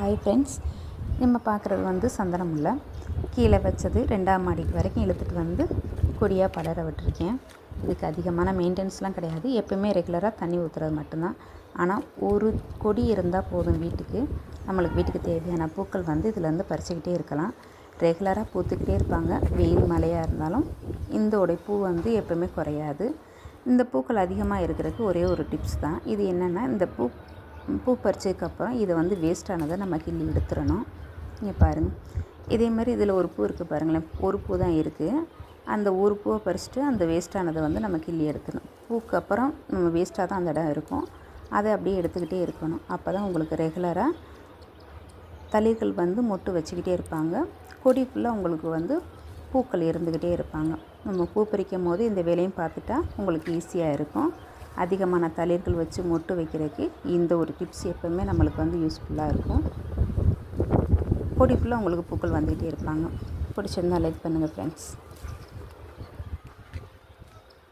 Hi friends, நம்ம பார்க்குறது வந்து சந்தன முல்லை. கீழே வச்சது 2ஆம் மாடிக்கு வரைக்கும் இழுத்துட்டு வந்து கொடியாக படர விட்டுருக்கேன். இதுக்கு அதிகமான மெயின்டெனன்ஸ்லாம் கிடையாது. எப்போயுமே ரெகுலராக தண்ணி ஊற்றுறது மட்டும்தான். ஆனால் ஒரு கொடி இருந்தால் போதும், நம்மளுக்கு வீட்டுக்கு தேவையான பூக்கள் வந்து இதிலேருந்து பறிச்சுக்கிட்டே இருக்கலாம். ரெகுலராக பூத்துக்கிட்டே இருப்பாங்க. வெயில் மழையாக இருந்தாலும் இந்த பூ வந்து எப்போவுமே குறையாது. இந்த பூக்கள் அதிகமாக இருக்கிறதுக்கு ஒரே ஒரு டிப்ஸ் தான். இது என்னென்னா, இந்த பூ பறிச்சதுக்கப்புறம் இதை வந்து வேஸ்ட்டானதை நம்ம கிள்ளி எடுத்துடணும். இங்கே பாருங்கள், இதே மாதிரி இதில் ஒரு பூ இருக்குது பாருங்களேன். ஒரு பூ தான் இருக்குது. அந்த ஒரு பூவை பறிச்சுட்டு அந்த வேஸ்ட்டானதை வந்து நம்ம கிள்ளி எடுத்துடணும். பூக்கு அப்புறம் நம்ம வேஸ்ட்டாக தான் அந்த இடம் இருக்கும். அதை அப்படியே எடுத்துக்கிட்டே இருக்கணும். அப்போ தான் உங்களுக்கு ரெகுலராக தளிர்கள் வந்து மொட்டு வச்சுக்கிட்டே இருப்பாங்க. கொடி ஃபுல்லாக உங்களுக்கு வந்து பூக்கள் இருந்துக்கிட்டே இருப்பாங்க. நம்ம பூ பறிக்கும் போது இந்த வேலையும் பார்த்துட்டா உங்களுக்கு ஈஸியாக இருக்கும். அதிகமான தளிர்கள் வச்சு மொட்டு வைக்கிறதுக்கு இந்த ஒரு டிப்ஸ் எப்போவுமே நம்மளுக்கு வந்து யூஸ்ஃபுல்லாக இருக்கும். கொடி ஃபுல்லாக உங்களுக்கு பூக்கள் வந்துக்கிட்டே இருப்பாங்க. பிடிச்சிருந்தால் லைக் பண்ணுங்கள் ஃப்ரெண்ட்ஸ்.